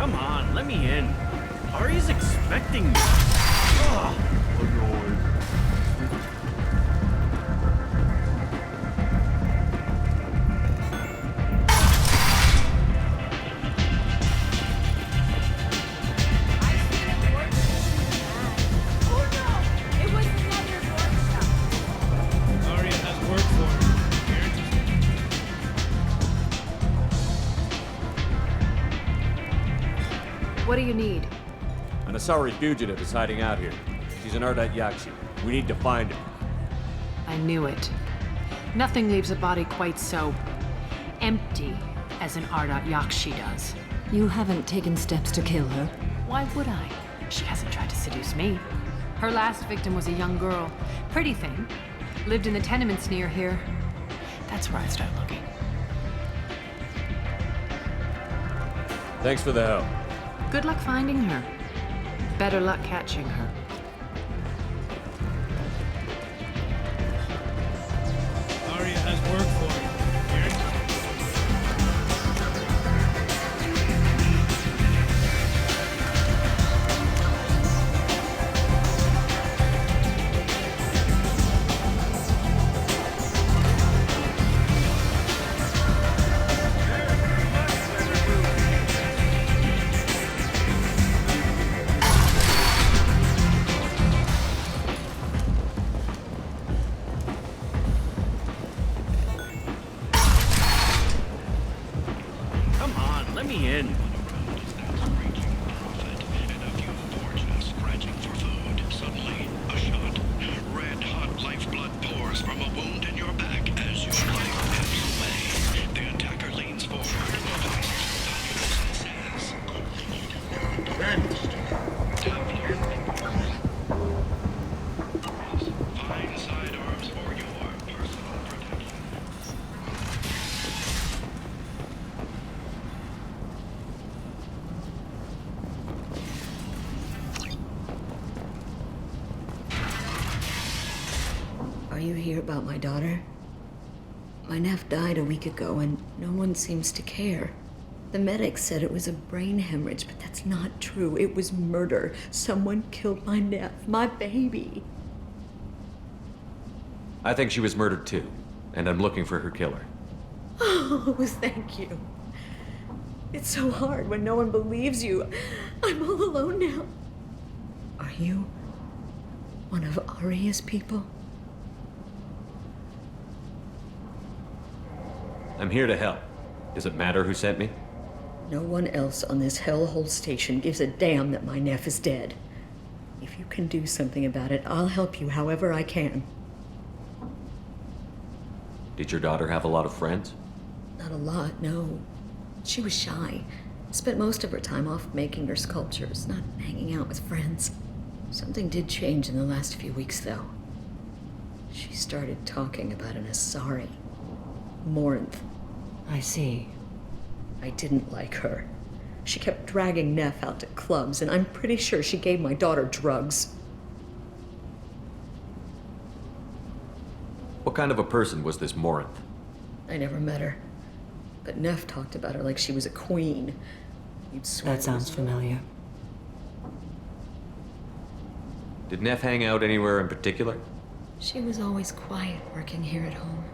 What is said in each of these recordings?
Come on, let me in. Ari's expecting me. Ugh. Annoyed. What do you need? An Asari fugitive is hiding out here. She's an Ardat Yakshi. We need to find her. I knew it. Nothing leaves a body quite so empty as an Ardat Yakshi does. You haven't taken steps to kill her? Why would I? She hasn't tried to seduce me. Her last victim was a young girl. Pretty thing. Lived in the tenements near here. That's where I start looking. Thanks for the help. Good luck finding her. Better luck catching her. Aria has work for you. Let me in. Scratching for food. Suddenly, a shot. Red hot lifeblood pours from a wound in your back as your life ebbs away. The attacker leans forward, says, find sidearms for your personal protection. Are you here about my daughter? My nephew died a week ago and no one seems to care. The medics said it was a brain hemorrhage, but that's not true. It was murder. Someone killed my nephew, my baby. I think she was murdered too, and I'm looking for her killer. Oh, thank you. It's so hard when no one believes you. I'm all alone now. Are you one of Aria's people? I'm here to help. Does it matter who sent me? No one else on this hellhole station gives a damn that my nephew is dead. If you can do something about it, I'll help you however I can. Did your daughter have a lot of friends? Not a lot, no. She was shy. Spent most of her time off making her sculptures, not hanging out with friends. Something did change in the last few weeks, though. She started talking about an Asari. Morinth. I see. I didn't like her. She kept dragging Neff out to clubs, and I'm pretty sure she gave my daughter drugs. What kind of a person was this Morinth? I never met her. But Neff talked about her like she was a queen. You'd swear That sounds familiar. Did Neff hang out anywhere in particular? She was always quiet working here at home.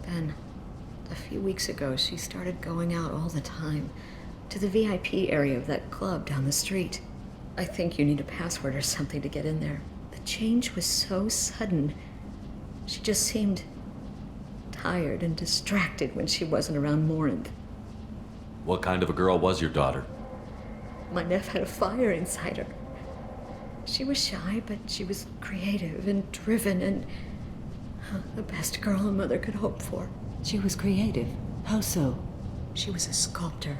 Then, a few weeks ago, she started going out all the time to the VIP area of that club down the street. I think you need a password or something to get in there. The change was so sudden. She just seemed tired and distracted when she wasn't around Morinth. What kind of a girl was your daughter? My nephew had a fire inside her. She was shy, but she was creative and driven and the best girl a mother could hope for. She was creative. How so? She was a sculptor.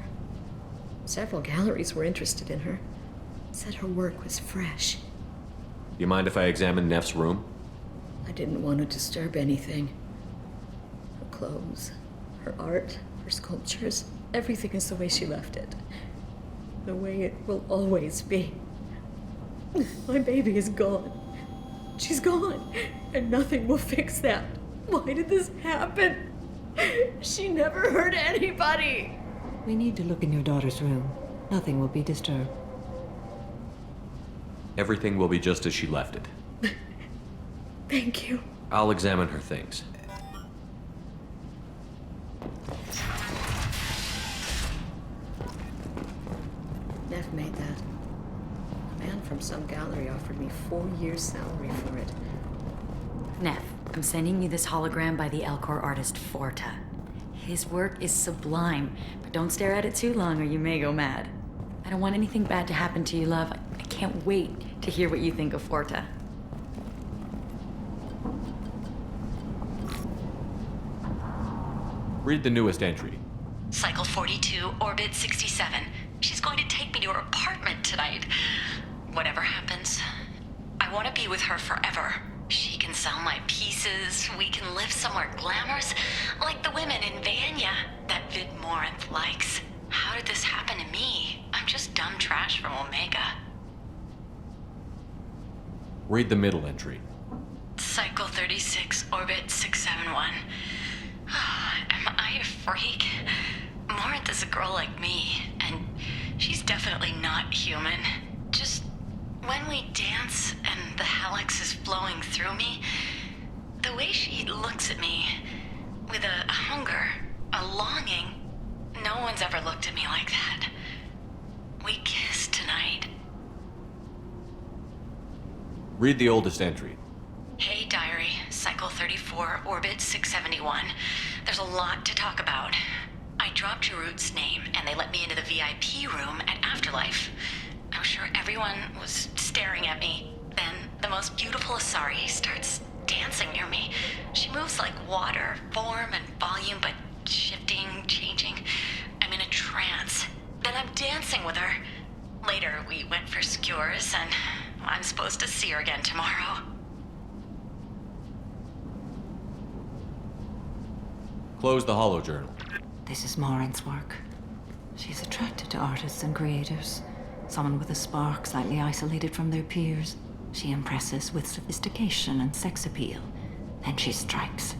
Several galleries were interested in her. Said her work was fresh. You mind if I examine Neff's room? I didn't want to disturb anything. Her clothes, her art, her sculptures, everything is the way she left it. The way it will always be. My baby is gone. She's gone, and nothing will fix that. Why did this happen? She never hurt anybody. We need to look in your daughter's room. Nothing will be disturbed. Everything will be just as she left it. Thank you. I'll examine her things. Neff made that. A man from some gallery offered me 4 years' salary for it. Neff, I'm sending you this hologram by the Elcor artist Forta. His work is sublime, but don't stare at it too long or you may go mad. I don't want anything bad to happen to you, love. I can't wait to hear what you think of Forta. Read the newest entry. Cycle 42, orbit 67. She's going to take me to her apartment tonight. Whatever happens, I want to be with her forever. She can sell my pieces. We can live somewhere glamorous, like the women in Vanya that Vid Morinth likes. How did this happen to me? I'm just dumb trash from Omega. Read the middle entry. Cycle 36, orbit 671. Am I a freak? Morinth is a girl like me, and she's definitely not human. Just when we dance and the helix is flowing through me, the way she looks at me with a hunger, a longing, no one's ever looked at me like that. We kissed tonight. Read the oldest entry. Hey, diary. Cycle 34, orbit 671. There's a lot to talk about. I dropped Jarut's name, and they let me into the VIP room at Afterlife. I'm sure everyone was staring at me. Then the most beautiful Asari starts dancing near me. She moves like water, form and volume, but shifting, changing. I'm in a trance. Then I'm dancing with her. Later, we went for skewers, and I'm supposed to see her again tomorrow. Close the holo journal. This is Morinth's work. She's attracted to artists and creators. Someone with a spark, slightly isolated from their peers. She impresses with sophistication and sex appeal. Then she strikes.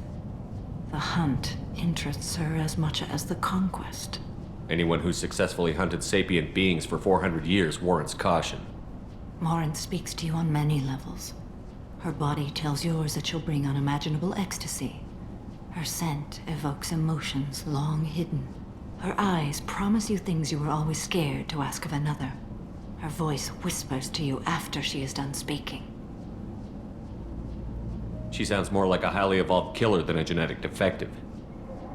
The hunt interests her as much as the conquest. Anyone who's successfully hunted sapient beings for 400 years warrants caution. Morinth speaks to you on many levels. Her body tells yours that she'll bring unimaginable ecstasy. Her scent evokes emotions long hidden. Her eyes promise you things you were always scared to ask of another. Her voice whispers to you after she is done speaking. She sounds more like a highly evolved killer than a genetic defective.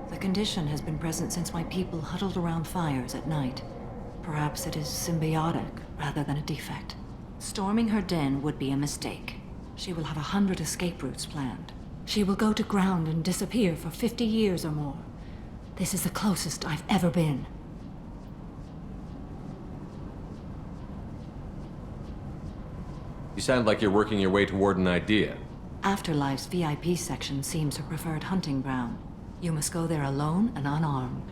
The condition has been present since my people huddled around fires at night. Perhaps it is symbiotic rather than a defect. Storming her den would be a mistake. She will have 100 escape routes planned. She will go to ground and disappear for 50 years or more. This is the closest I've ever been. You sound like you're working your way toward an idea. Afterlife's VIP section seems her preferred hunting ground. You must go there alone and unarmed.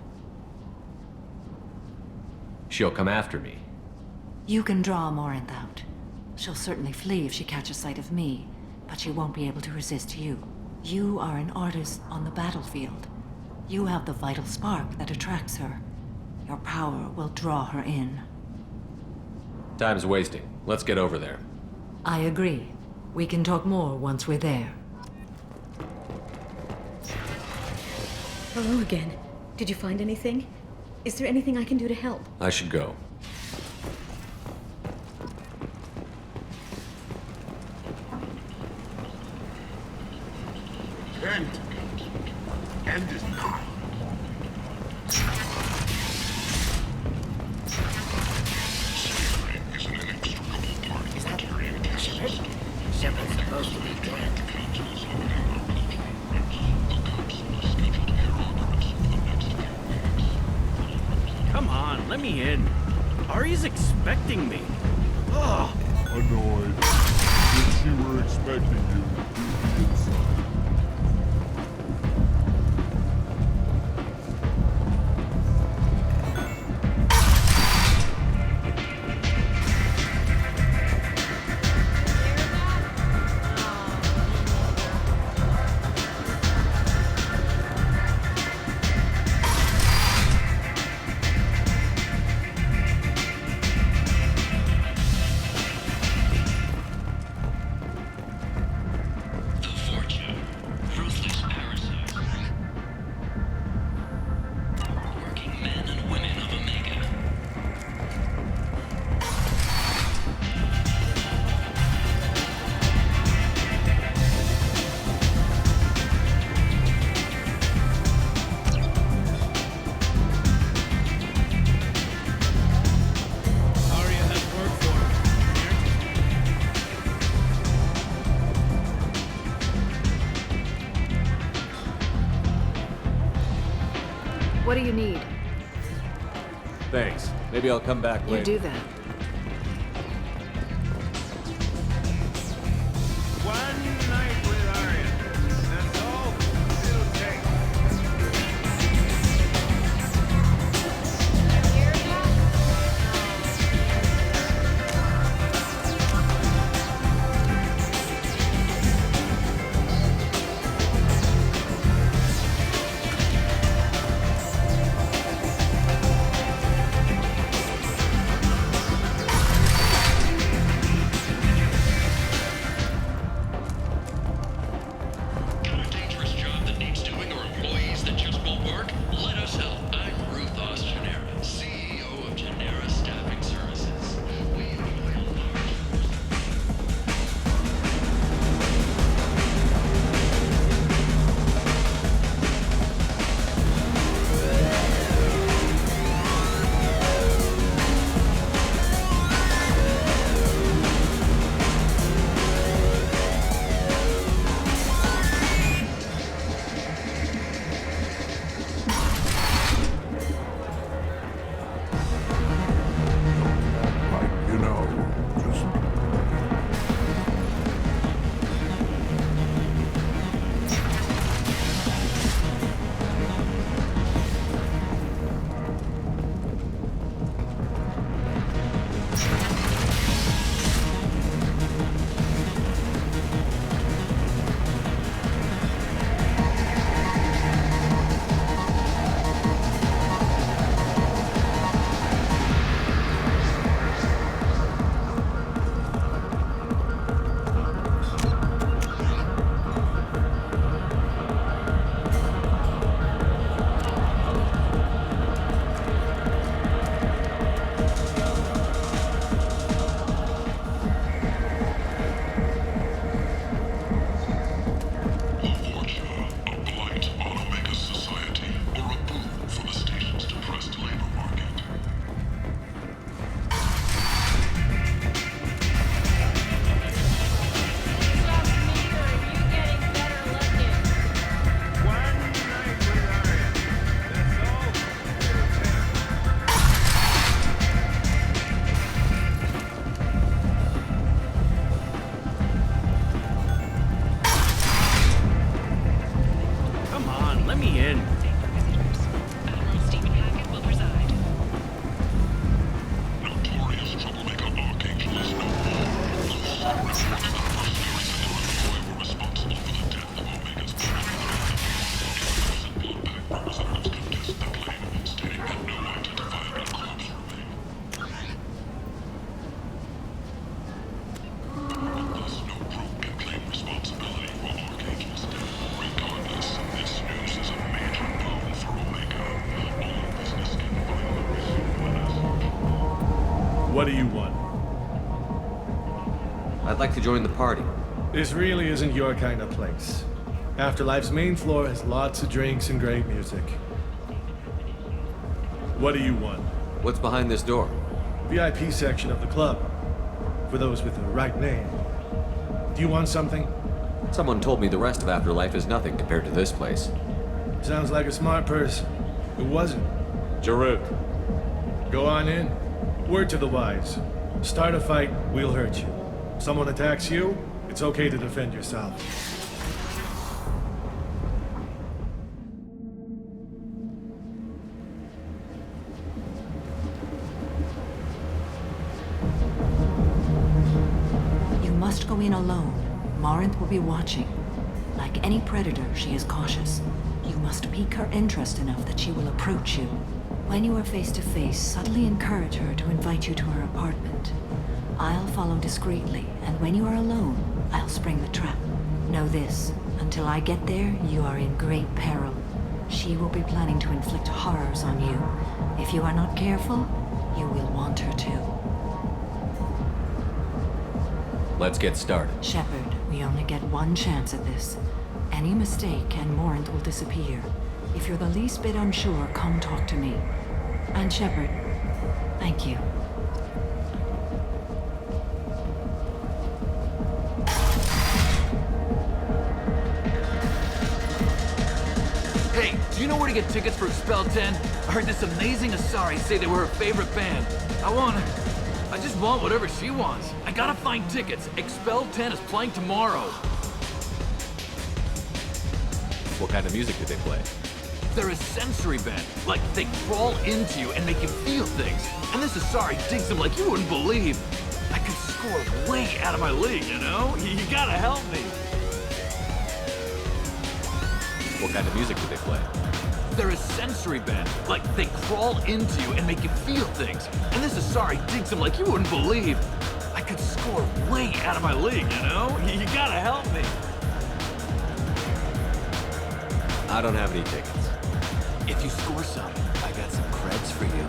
She'll come after me. You can draw Morinth out. She'll certainly flee if she catches sight of me, but she won't be able to resist you. You are an artist on the battlefield. You have the vital spark that attracts her. Your power will draw her in. Time's wasting. Let's get over there. I agree. We can talk more once we're there. Hello again. Did you find anything? Is there anything I can do to help? I should go. End is nigh. Stealing is an inextricable part of the Turian cosmos. Shepard's supposed to be dead. Come on, let me in. Ari's expecting me. Ugh. Annoyed. Since she were expecting you, you'd be inside. What do you need? Thanks. Maybe I'll come back You later. do that. One night with Arya. That's all it'll take. Got a dangerous job that needs doing or employees that just won't work? Let us help. I'm Ruth Genera, CEO of Genera Staffing Services. We employ a large You know, just a blight on Omega society, or a boon for the station's depressed labor market. One night with Arya. That's all it'll take. Come on, let me in. Admiral Stephen Hackett will preside. Notorious troublemaker Archangel is no more. Those reports that mercenaries and their employer were responsible for the death of Omega's innocent bloodback representatives contest the claim, stating that no identifiable corpse remain. Thus, no group can claim responsibility for Archangel's death. Regardless, this news is a major boon for Omega. All business can finally resume as What do you want? I'd like to join the party. This really isn't your kind of place. Afterlife's main floor has lots of drinks and great music. What do you want? What's behind this door? VIP section of the club. For those with the right name. Do you want something? Someone told me the rest of Afterlife is nothing compared to this place. Sounds like a smart person. It wasn't. Jarut. Go on in. Word to the wise. Start a fight, we'll hurt you. Someone attacks you, it's okay to defend yourself. You must go in alone. Morinth will be watching. Like any predator, she is cautious. You must pique her interest enough that she will approach you. When you are face to face, subtly encourage her to invite you to her apartment. I'll follow discreetly, and when you are alone, I'll spring the trap. Know this, until I get there, you are in great peril. She will be planning to inflict horrors on you. If you are not careful, you will want her to. Let's get started. Shepard, we only get one chance at this. Any mistake and Morinth will disappear. If you're the least bit unsure, come talk to me. And Shepard, thank you. Hey, Do you know where to get tickets for Expel 10? I heard this amazing Asari say they were her favorite band. I just want whatever she wants. I gotta find tickets. Expel 10 is playing tomorrow. What kind of music do they play? They're a sensory band. Like, they crawl into you and make you feel things. And this Asari digs them like you wouldn't believe. I could score way out of my league, you know? You gotta help me. What kind of music do they play? They're a sensory band. Like, they crawl into you and make you feel things. And this Asari digs them like you wouldn't believe. I could score way out of my league, you know? You gotta help me. I don't have any tickets. If you score some, I got some creds for you.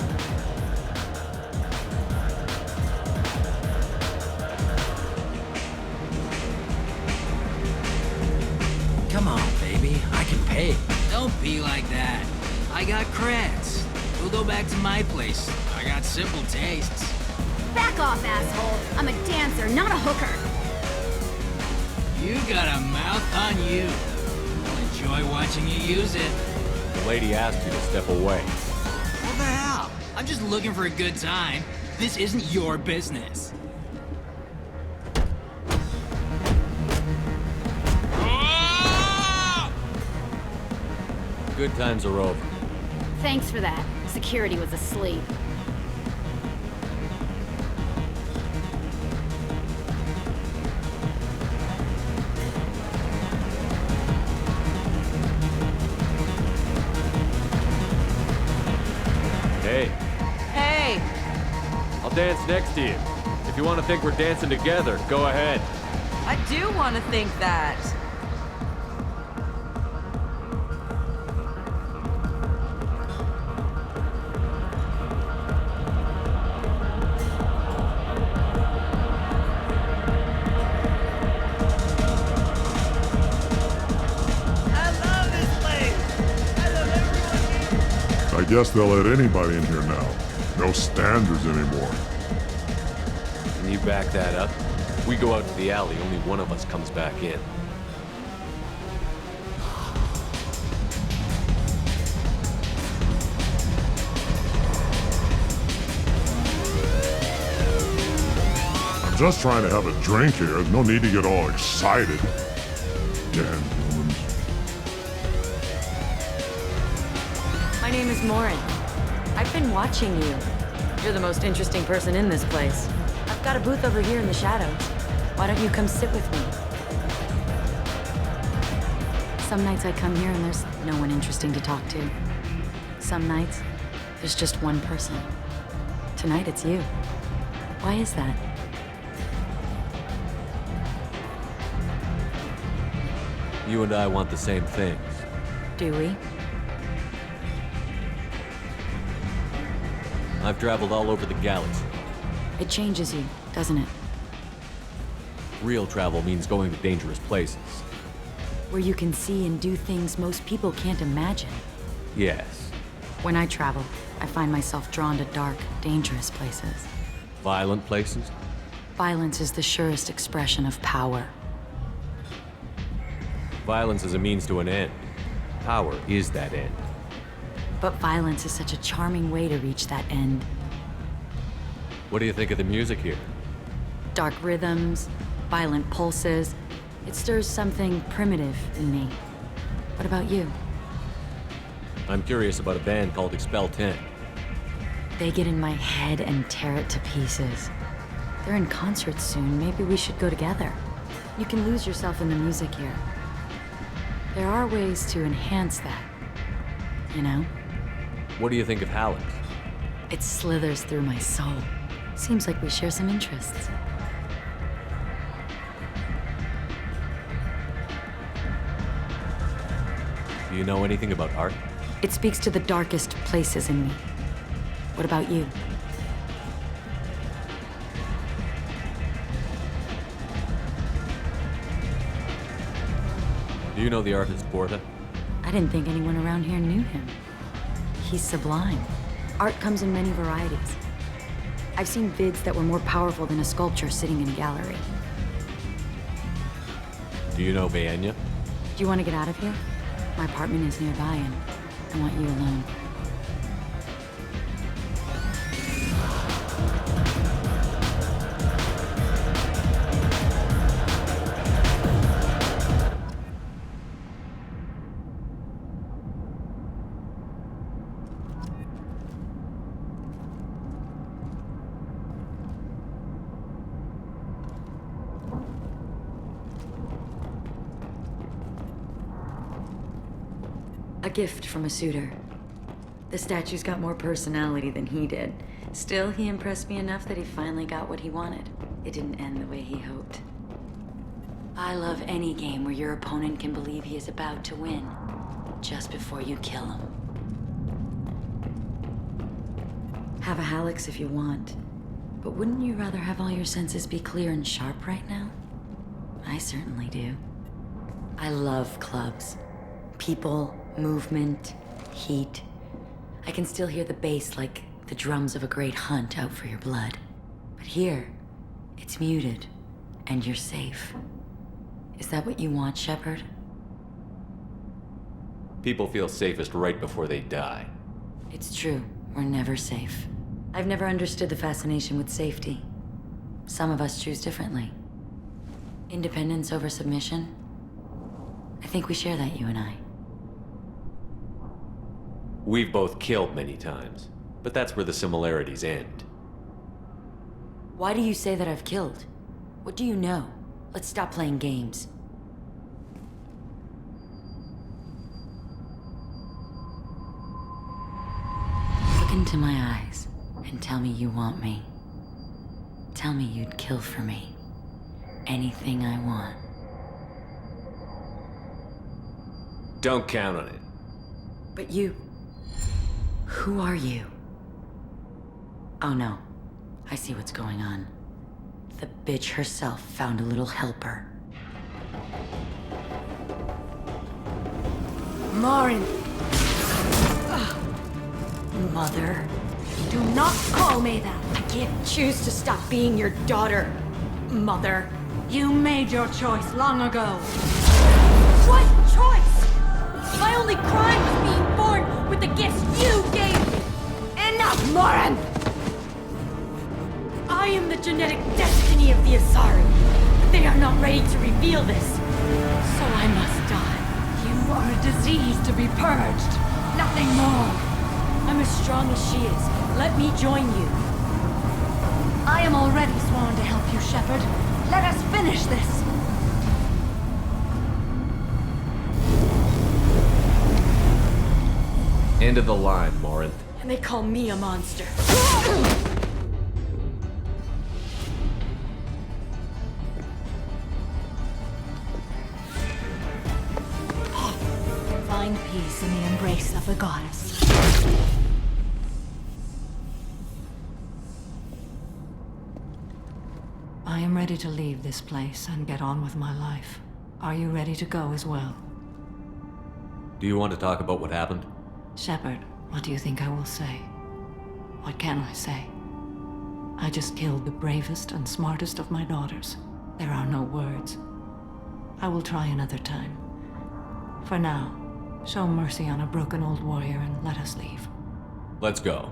Come on, baby. I can pay. Don't be like that. I got creds. We'll go back to my place. I got simple tastes. Back off, asshole. I'm a dancer, not a hooker. You got a mouth on you. I'll enjoy watching you use it. The lady asked you to step away. What the hell? I'm just looking for a good time. This isn't your business. Good times are over. Thanks for that. Security was asleep. Hey, Hey! I'll dance next to you. If you want to think we're dancing together, go ahead. I do want to think that. I guess they'll let anybody in here now. No standards anymore. Can you back that up? If we go out to the alley, only one of us comes back in. I'm just trying to have a drink here. No need to get all excited. Damn humans. My name is Morinth. I've been watching you. You're the most interesting person in this place. I've got a booth over here in the shadows. Why don't you come sit with me? Some nights I come here and there's no one interesting to talk to. Some nights, there's just one person. Tonight it's you. Why is that? You and I want the same things. Do we? I've traveled all over the galaxy. It changes you, doesn't it? Real travel means going to dangerous places. Where you can see and do things most people can't imagine. Yes. When I travel, I find myself drawn to dark, dangerous places. Violent places? Violence is the surest expression of power. Violence is a means to an end. Power is that end. But violence is such a charming way to reach that end. What do you think of the music here? Dark rhythms, violent pulses. It stirs something primitive in me. What about you? I'm curious about a band called Expel 10. They get in my head and tear it to pieces. They're in concert soon. Maybe we should go together. You can lose yourself in the music here. There are ways to enhance that, you know? What do you think of Halleck? It slithers through my soul. Seems like we share some interests. Do you know anything about art? It speaks to the darkest places in me. What about you? Do you know the artist Porta? I didn't think anyone around here knew him. He's sublime. Art comes in many varieties. I've seen vids that were more powerful than a sculpture sitting in a gallery. Do you know Vienya? Do you want to get out of here? My apartment is nearby and I want you alone. A gift from a suitor. The statue's got more personality than he did. Still, he impressed me enough that he finally got what he wanted. It didn't end the way he hoped. I love any game where your opponent can believe he is about to win, just before you kill him. Have a Hallex if you want, but wouldn't you rather have all your senses be clear and sharp right now? I certainly do. I love clubs. People, movement, heat. I can still hear the bass like the drums of a great hunt out for your blood. But here, it's muted, and you're safe. Is that what you want, Shepard? People feel safest right before they die. It's true. We're never safe. I've never understood the fascination with safety. Some of us choose differently. Independence over submission? I think we share that, you and I. We've both killed many times, but that's where the similarities end. Why do you say that I've killed? What do you know? Let's stop playing games. Look into my eyes and tell me you want me. Tell me you'd kill for me. Anything I want. Don't count on it. But you... Who are you? Oh no. I see what's going on. The bitch herself found a little helper. Morinth. Mother. Do not call me that. I can't choose to stop being your daughter, Mother. You made your choice long ago. What choice? My only crime was being born with the gifts you gave me. Enough, Morinth! I am the genetic destiny of the Asari. They are not ready to reveal this. So I must die. You are a disease to be purged. Nothing more. I'm as strong as she is. Let me join you. I am already sworn to help you, Shepard. Let us finish this. End of the line, Morinth. And they call me a monster. Find peace in the embrace of the goddess. I am ready to leave this place and get on with my life. Are you ready to go as well? Do you want to talk about what happened? Shepard, what do you think I will say? What can I say? I just killed the bravest and smartest of my daughters. There are no words. I will try another time. For now, show mercy on a broken old warrior and let us leave. Let's go.